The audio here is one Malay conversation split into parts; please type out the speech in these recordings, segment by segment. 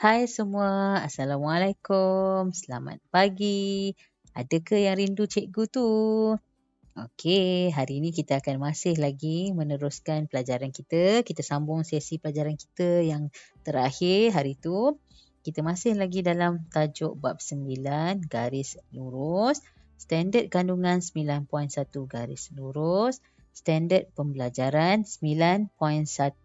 Hai semua, Assalamualaikum, selamat pagi. Ada ke yang rindu cikgu tu? Okey, hari ini kita akan masih lagi meneruskan pelajaran kita. Kita sambung sesi pelajaran kita yang terakhir hari tu. Kita masih lagi dalam tajuk bab 9 garis lurus, standard kandungan 9.1 garis lurus, standard pembelajaran 9.1.6.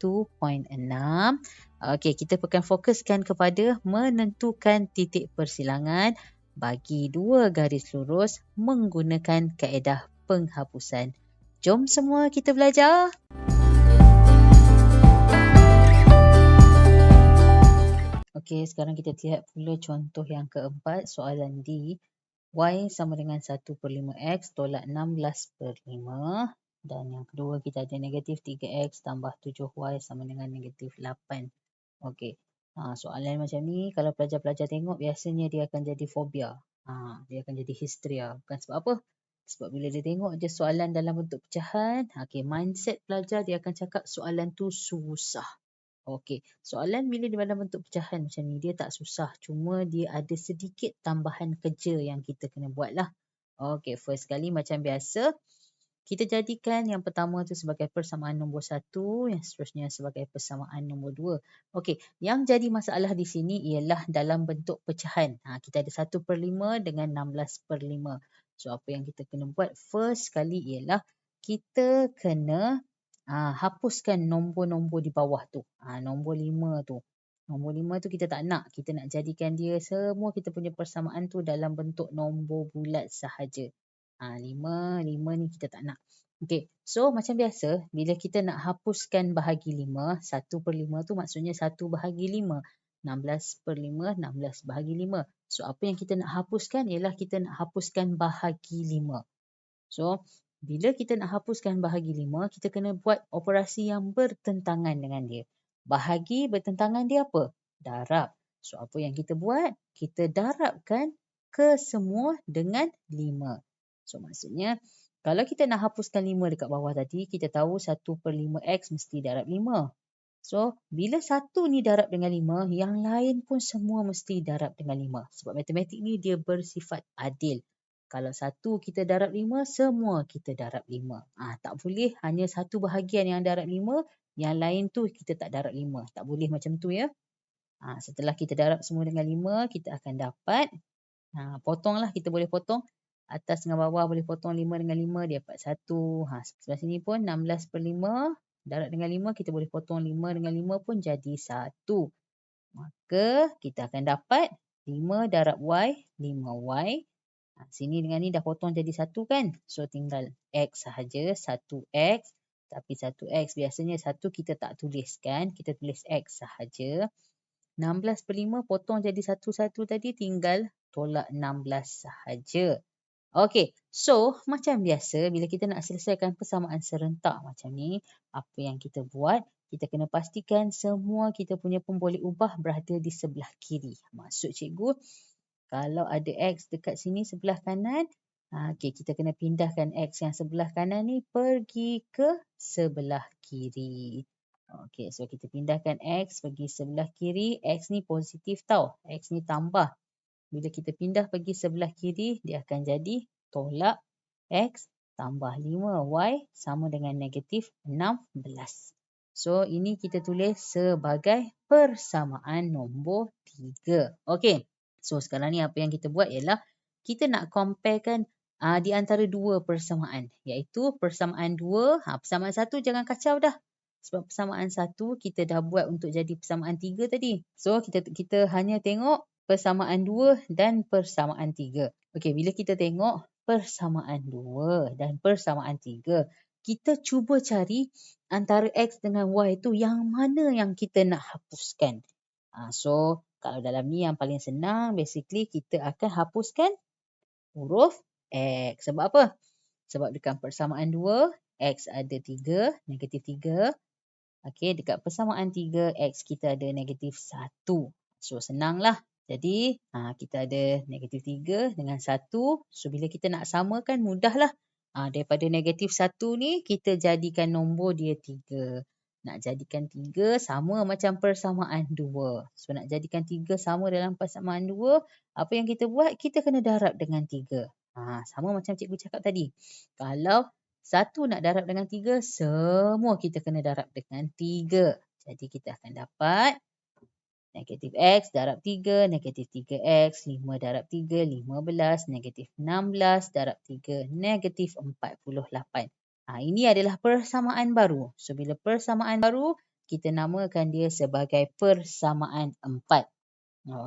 Okey, kita akan fokuskan kepada menentukan titik persilangan bagi dua garis lurus menggunakan kaedah penghapusan. Jom semua kita belajar. Okey, sekarang kita lihat pula contoh yang keempat, soalan D. Y sama dengan 1/5X tolak 16/5. Dan yang kedua kita ada negatif 3X tambah 7Y sama dengan negatif 8. Okey, soalan macam ni kalau pelajar-pelajar tengok biasanya dia akan jadi fobia. Dia akan jadi histeria. Bukan sebab apa? Sebab bila dia tengok je soalan dalam bentuk pecahan, mindset pelajar dia akan cakap soalan tu susah. Okey, soalan bila di dalam bentuk pecahan macam ni dia tak susah. Cuma dia ada sedikit tambahan kerja yang kita kena buat lah. Okey, first kali macam biasa, kita jadikan yang pertama tu sebagai persamaan nombor 1, yang seterusnya sebagai persamaan nombor 2. Okey, yang jadi masalah di sini ialah dalam bentuk pecahan. Kita ada 1/5 dengan 16/5. So, apa yang kita kena buat first kali ialah kita kena hapuskan nombor-nombor di bawah tu. Nombor 5 tu. Nombor 5 tu kita tak nak. Kita nak jadikan dia semua kita punya persamaan tu dalam bentuk nombor bulat sahaja. 5 ni kita tak nak. Okey, so macam biasa, bila kita nak hapuskan bahagi 5, 1/5 tu maksudnya 1 bahagi 5. 16/5, 16 bahagi 5. So, apa yang kita nak hapuskan ialah kita nak hapuskan bahagi 5. So, bila kita nak hapuskan bahagi 5, kita kena buat operasi yang bertentangan dengan dia. Bahagi bertentangan dia apa? Darab. So, apa yang kita buat? Kita darabkan kesemua dengan 5. So, maksudnya, kalau kita nak hapuskan 5 dekat bawah tadi, kita tahu 1/5X mesti darab 5. So, bila 1 ni darab dengan 5, yang lain pun semua mesti darab dengan 5. Sebab matematik ni dia bersifat adil. Kalau 1 kita darab 5, semua kita darab 5. Tak boleh hanya satu bahagian yang darab 5, yang lain tu kita tak darab 5. Tak boleh macam tu ya. Setelah kita darab semua dengan 5, kita akan dapat, potonglah, kita boleh potong. Atas dengan bawah boleh potong 5 dengan 5, dia dapat 1. Sebelah sini pun 16/5, darab dengan 5, kita boleh potong 5 dengan 5 pun jadi 1. Maka kita akan dapat 5 darab Y, 5Y. Sini dengan ni dah potong jadi 1 kan. So, tinggal X sahaja, 1X. Tapi 1X biasanya 1 kita tak tuliskan, kita tulis X sahaja. 16/5 potong jadi 1 tadi, tinggal tolak 16 sahaja. Okey, so macam biasa bila kita nak selesaikan persamaan serentak macam ni, apa yang kita buat? Kita kena pastikan semua kita punya pun boleh ubah berada di sebelah kiri. Maksud cikgu, kalau ada X dekat sini sebelah kanan, kita kena pindahkan X yang sebelah kanan ni pergi ke sebelah kiri. Okey, so kita pindahkan X pergi sebelah kiri. X ni positif tau. X ni tambah. Bila kita pindah pergi sebelah kiri, dia akan jadi tolak X tambah 5Y sama dengan negatif 16. So, ini kita tulis sebagai persamaan nombor 3. Okey. So, sekarang ni apa yang kita buat ialah kita nak comparekan di antara dua persamaan. Iaitu persamaan 2, persamaan 1 jangan kacau dah. Sebab persamaan 1 kita dah buat untuk jadi persamaan 3 tadi. So, kita hanya tengok persamaan 2 dan persamaan 3. Okey, bila kita tengok persamaan 2 dan persamaan 3, kita cuba cari antara X dengan Y tu yang mana yang kita nak hapuskan. So, kalau dalam ni yang paling senang, basically kita akan hapuskan huruf X. Sebab apa? Sebab dekat persamaan 2, X ada 3, negatif 3. Okey, dekat persamaan 3, X kita ada negatif 1. So, senanglah. Jadi, kita ada negatif 3 dengan 1. So, bila kita nak samakan, mudahlah. Daripada negatif 1 ni, kita jadikan nombor dia 3. Nak jadikan 3 sama macam persamaan 2. So, nak jadikan 3 sama dalam persamaan 2, apa yang kita buat? Kita kena darab dengan 3. Sama macam cikgu cakap tadi. Kalau 1 nak darab dengan 3, semua kita kena darab dengan 3. Jadi, kita akan dapat negatif X darab 3, negatif 3X, 5 darab 3, 15, negatif 16 darab 3, negatif 48. Ini adalah persamaan baru. So, bila persamaan baru, kita namakan dia sebagai persamaan 4.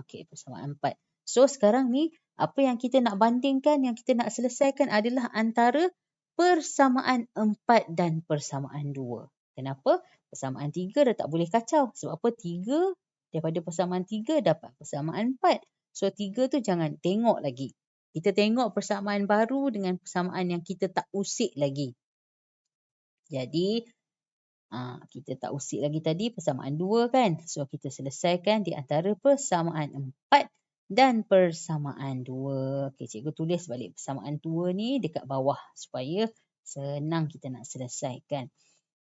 Okey, persamaan 4. So, sekarang ni, apa yang kita nak bandingkan, yang kita nak selesaikan adalah antara persamaan 4 dan persamaan 2. Kenapa? Persamaan 3 dah tak boleh kacau. Sebab apa? 3 daripada persamaan 3 dapat persamaan 4. So, 3 tu jangan tengok lagi. Kita tengok persamaan baru dengan persamaan yang kita tak usik lagi. Jadi, kita tak usik lagi tadi persamaan 2 kan. So, kita selesaikan di antara persamaan 4 dan persamaan 2. Okey, cikgu tulis balik persamaan 2 ni dekat bawah supaya senang kita nak selesaikan.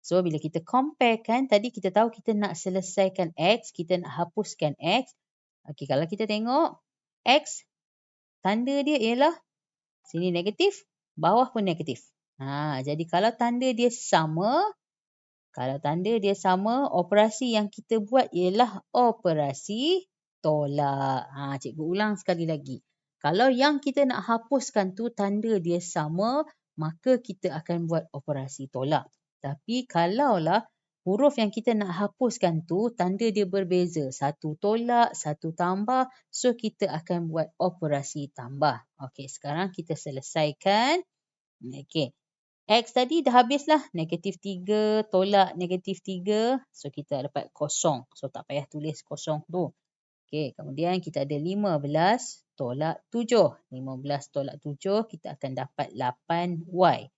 So, bila kita compare kan, tadi kita tahu kita nak selesaikan X, kita nak hapuskan X. Okey, kalau kita tengok, X, tanda dia ialah sini negatif, bawah pun negatif. Jadi kalau tanda dia sama, operasi yang kita buat ialah operasi tolak. Cikgu ulang sekali lagi. Kalau yang kita nak hapuskan tu tanda dia sama, maka kita akan buat operasi tolak. Tapi kalaulah huruf yang kita nak hapuskan tu tanda dia berbeza. Satu tolak, satu tambah. So, kita akan buat operasi tambah. Okey, sekarang kita selesaikan. Okey. X tadi dah habislah. Negatif 3 tolak negatif 3. So, kita dapat kosong. So, tak payah tulis kosong tu. Okey, kemudian kita ada 15 tolak 7. 15 tolak 7, kita akan dapat 8Y.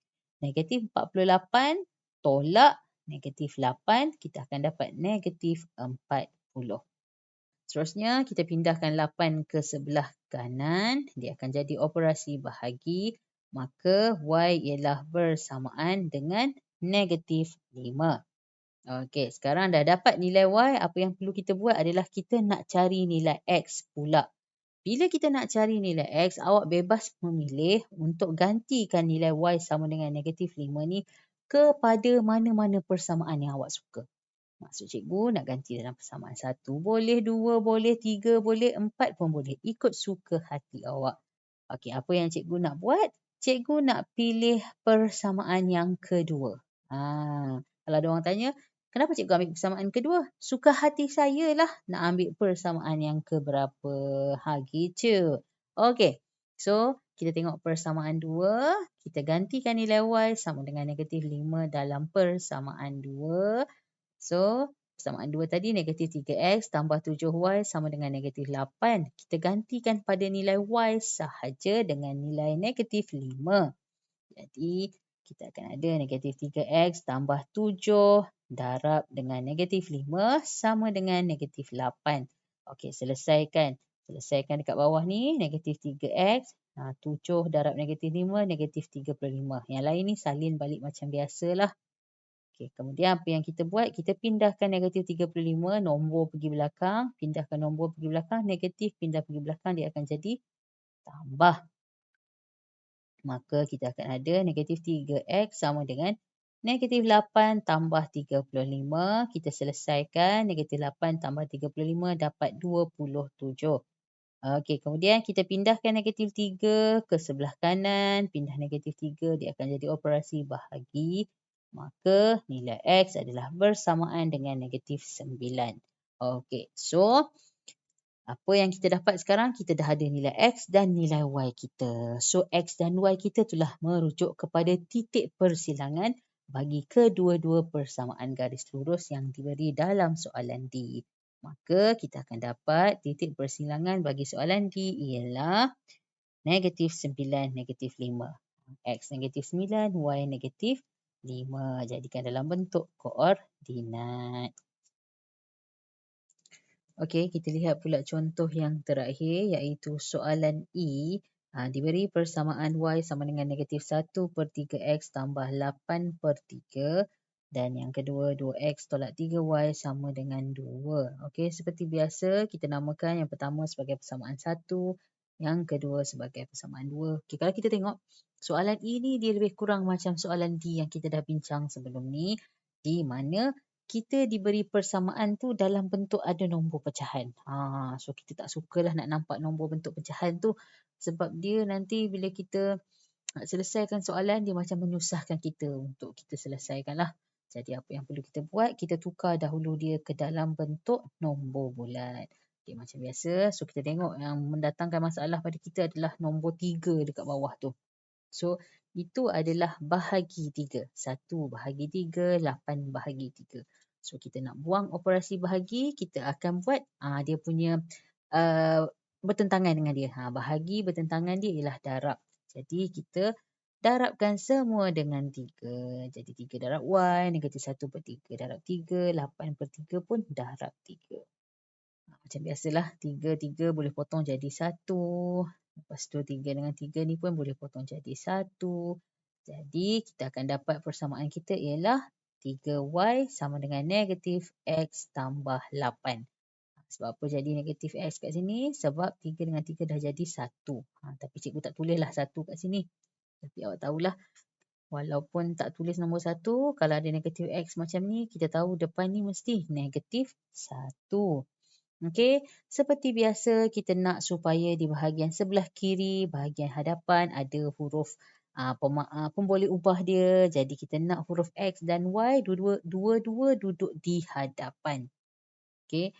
Negatif 48 tolak negatif 8, kita akan dapat negatif 40. Seterusnya, kita pindahkan 8 ke sebelah kanan. Dia akan jadi operasi bahagi. Maka Y ialah bersamaan dengan negatif 5. Okey, sekarang dah dapat nilai Y. Apa yang perlu kita buat adalah kita nak cari nilai X pula. Bila kita nak cari nilai X, awak bebas memilih untuk gantikan nilai Y sama dengan negatif 5 ni kepada mana-mana persamaan yang awak suka. Maksud cikgu nak ganti dalam persamaan 1 boleh, 2 boleh, 3 boleh, 4 pun boleh. Ikut suka hati awak. Okey, apa yang cikgu nak buat? Cikgu nak pilih persamaan yang kedua. Kalau ada orang tanya, kenapa cikgu ambil persamaan kedua? Suka hati saya lah nak ambil persamaan yang keberapa. Gitu. Okey. So, kita tengok persamaan 2. Kita gantikan nilai Y sama dengan negatif 5 dalam persamaan 2. So, persamaan 2 tadi negatif 3X tambah 7Y sama dengan negatif 8. Kita gantikan pada nilai Y sahaja dengan nilai negatif 5. Jadi, kita akan ada negatif 3X tambah 7 darab dengan negatif 5 sama dengan negatif 8. Okey, selesaikan. Selesaikan dekat bawah ni, negatif 3X. 7 darab negatif 5, negatif 35. Yang lain ni salin balik macam biasalah. Okey, kemudian apa yang kita buat? Kita pindahkan negatif 35, nombor pergi belakang. Pindahkan nombor pergi belakang, negatif pindah pergi belakang, dia akan jadi tambah. Maka kita akan ada negatif 3X sama dengan negatif 8 tambah 35. Kita selesaikan, negatif 8 tambah 35 dapat 27. Okey, kemudian kita pindahkan negatif 3 ke sebelah kanan. Pindah negatif 3, dia akan jadi operasi bahagi. Maka nilai X adalah bersamaan dengan negatif 9. Okey, so apa yang kita dapat sekarang? Kita dah ada nilai X dan nilai Y kita. So, X dan Y kita telah merujuk kepada titik persilangan bagi kedua-dua persamaan garis lurus yang diberi dalam soalan D. Maka, kita akan dapat titik persilangan bagi soalan D ialah negatif 9, negatif 5. X negatif 9, Y negatif 5. Jadikan dalam bentuk koordinat. Okey, kita lihat pula contoh yang terakhir iaitu soalan E. Diberi persamaan Y sama dengan negatif 1/3X tambah 8/3. Dan yang kedua, 2x tolak 3y sama dengan 2. Okey, seperti biasa, kita namakan yang pertama sebagai persamaan 1, yang kedua sebagai persamaan 2. Okey, kalau kita tengok, soalan ini dia lebih kurang macam soalan D yang kita dah bincang sebelum ni, di mana kita diberi persamaan tu dalam bentuk ada nombor pecahan. So kita tak sukalah nak nampak nombor bentuk pecahan tu, sebab dia nanti bila kita nak selesaikan soalan, dia macam menyusahkan kita untuk kita selesaikan lah. Jadi apa yang perlu kita buat, kita tukar dahulu dia ke dalam bentuk nombor bulat. Okay, macam biasa, so kita tengok yang mendatangkan masalah pada kita adalah nombor 3 dekat bawah tu. So itu adalah bahagi 3. 1 bahagi 3, 8 bahagi 3. So kita nak buang operasi bahagi, kita akan buat dia punya bertentangan dengan dia. Bahagi bertentangan dia ialah darab. Jadi kita darabkan semua dengan 3. Jadi 3 darab y, negatif 1 per 3 darab 3, 8 per 3 pun darab 3. Macam biasalah, 3 boleh potong jadi 1. Lepas tu 3 dengan 3 ni pun boleh potong jadi 1. Jadi kita akan dapat persamaan kita ialah 3y sama dengan negatif x tambah 8. Sebab apa jadi negatif x kat sini? Sebab 3 dengan 3 dah jadi 1. Tapi cikgu tak tulislah 1 kat sini. Tapi awak tahulah, walaupun tak tulis nombor 1, kalau ada negatif x macam ni, kita tahu depan ni mesti negatif 1. Okey, seperti biasa kita nak supaya di bahagian sebelah kiri, bahagian hadapan ada huruf pemboleh ubah dia. Jadi kita nak huruf x dan y dua-dua duduk di hadapan. Okey.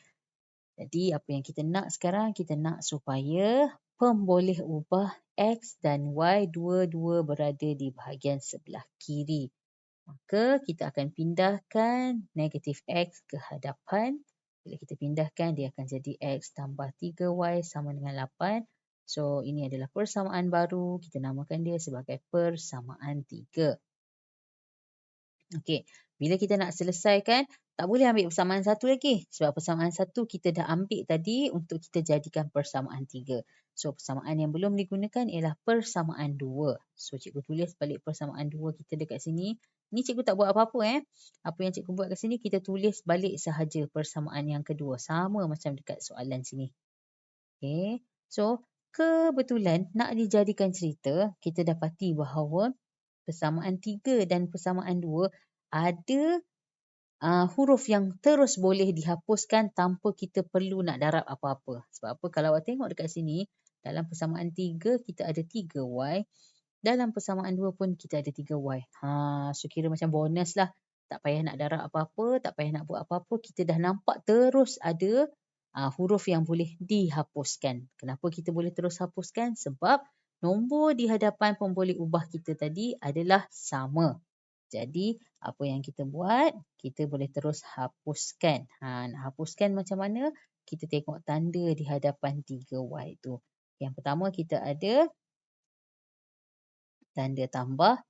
Jadi apa yang kita nak sekarang, kita nak supaya pemboleh ubah x dan y dua-dua berada di bahagian sebelah kiri. Maka kita akan pindahkan negatif x ke hadapan. Bila kita pindahkan, dia akan jadi x tambah 3y sama dengan 8. So ini adalah persamaan baru. Kita namakan dia sebagai persamaan 3. Okey, bila kita nak selesaikan, tak boleh ambil persamaan 1 lagi. Sebab persamaan 1 kita dah ambil tadi untuk kita jadikan persamaan 3. So, persamaan yang belum digunakan ialah persamaan 2. So, cikgu tulis balik persamaan 2 kita dekat sini. Ni cikgu tak buat apa-apa. Apa yang cikgu buat kat sini, kita tulis balik sahaja persamaan yang kedua. Sama macam dekat soalan sini. Okey, so kebetulan nak dijadikan cerita, kita dapati bahawa persamaan 3 dan persamaan 2 ada huruf yang terus boleh dihapuskan tanpa kita perlu nak darab apa-apa. Sebab apa? Kalau awak tengok dekat sini, dalam persamaan 3 kita ada 3y. Dalam persamaan 2 pun kita ada 3y. So kira macam bonus lah. Tak payah nak darab apa-apa, tak payah nak buat apa-apa. Kita dah nampak terus ada huruf yang boleh dihapuskan. Kenapa kita boleh terus hapuskan? Sebab nombor di hadapan pemboleh ubah kita tadi adalah sama. Jadi, apa yang kita buat, kita boleh terus hapuskan. Nak hapuskan macam mana? Kita tengok tanda di hadapan 3y tu. Yang pertama kita ada tanda tambah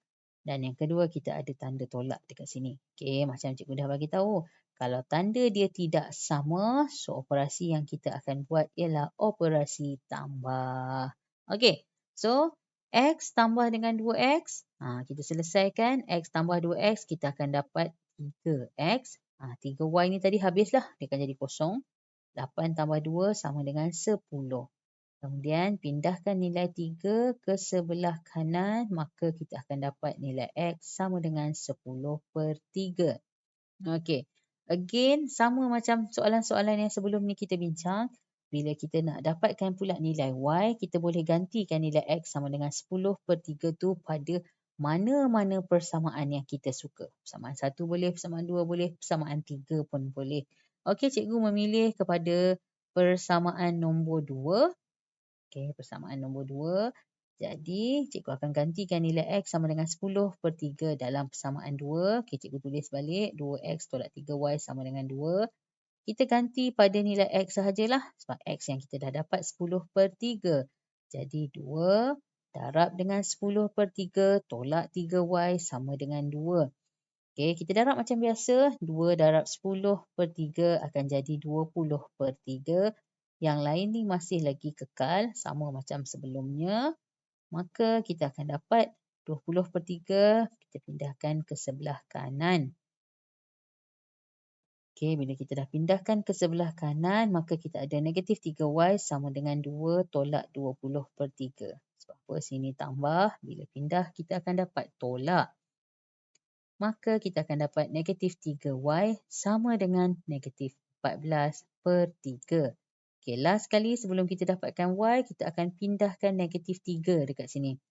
dan yang kedua kita ada tanda tolak dekat sini. Okey, macam cikgu dah bagi tahu. Kalau tanda dia tidak sama, so operasi yang kita akan buat ialah operasi tambah. Okey, so x tambah dengan 2x, kita selesaikan. X tambah 2x, kita akan dapat 3x. 3y ni tadi habislah, dia akan jadi kosong. 8 tambah 2 sama dengan 10. Kemudian pindahkan nilai 3 ke sebelah kanan, maka kita akan dapat nilai x sama dengan 10 per 3. Okey, again sama macam soalan-soalan yang sebelum ni kita bincang. Bila kita nak dapatkan pula nilai y, kita boleh gantikan nilai x sama dengan 10 per 3 tu pada mana-mana persamaan yang kita suka. Persamaan 1 boleh, persamaan 2 boleh, persamaan 3 pun boleh. Okey, cikgu memilih kepada persamaan nombor 2. Okey, persamaan nombor 2. Jadi, cikgu akan gantikan nilai x sama dengan 10 per 3 dalam persamaan 2. Okey, cikgu tulis balik 2x tolak 3y sama dengan 2. Kita ganti pada nilai x sahajalah sebab x yang kita dah dapat 10 per 3. Jadi, 2 darab dengan 10 per 3 tolak 3y sama dengan 2. Okey, kita darab macam biasa. 2 darab 10 per 3 akan jadi 20 per 3. Yang lain ni masih lagi kekal sama macam sebelumnya. Maka kita akan dapat 20 per 3 kita pindahkan ke sebelah kanan. Okey, bila kita dah pindahkan ke sebelah kanan, maka kita ada negatif 3y sama dengan 2 tolak 20/3. Sebab apa? Sini tambah. Bila pindah, kita akan dapat tolak. Maka kita akan dapat negatif 3y sama dengan negatif 14/3. Okey, last sekali sebelum kita dapatkan y, kita akan pindahkan negatif 3 dekat sini.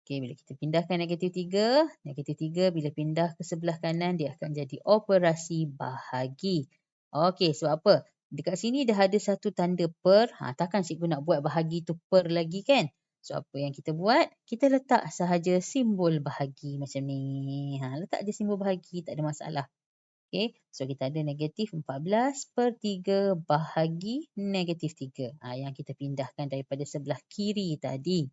Okey, bila kita pindahkan negatif 3 bila pindah ke sebelah kanan, dia akan jadi operasi bahagi. Okey, sebab apa? Dekat sini dah ada satu tanda per. Takkan cikgu nak buat bahagi tu per lagi kan? So, apa yang kita buat? Kita letak sahaja simbol bahagi macam ni. Letak je simbol bahagi, tak ada masalah. Okey, so kita ada negatif 14/3 bahagi negatif 3. Yang kita pindahkan daripada sebelah kiri tadi.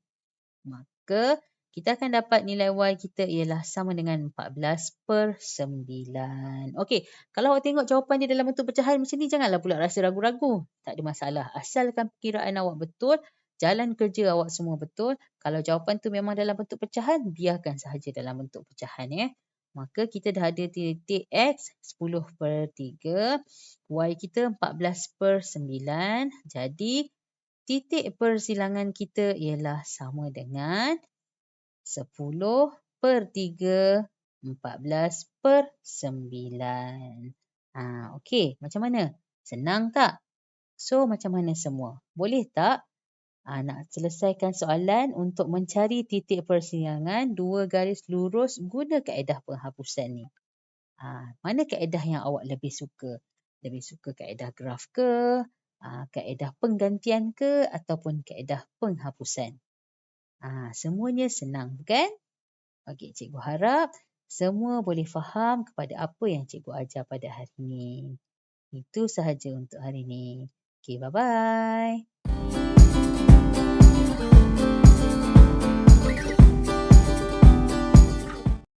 Maka kita akan dapat nilai y kita ialah sama dengan 14/9. Okey, kalau awak tengok jawapan dia dalam bentuk pecahan macam ni, janganlah pula rasa ragu-ragu. Tak ada masalah. Asalkan perkiraan awak betul, jalan kerja awak semua betul. Kalau jawapan tu memang dalam bentuk pecahan, biarkan sahaja dalam bentuk pecahan. Maka kita dah ada titik X 10/3, Y kita 14/9. Jadi, titik persilangan kita ialah sama dengan 10/3, 14/9. Okey, macam mana? Senang tak? So, macam mana semua? Boleh tak? Nak selesaikan soalan untuk mencari titik persilangan dua garis lurus guna kaedah penghapusan ni. Mana kaedah yang awak lebih suka? Lebih suka kaedah graf ke? Kaedah penggantian ke? Ataupun kaedah penghapusan? Semuanya senang, bukan? Okey, cikgu harap semua boleh faham kepada apa yang cikgu ajar pada hari ini. Itu sahaja untuk hari ini. Okey, bye-bye.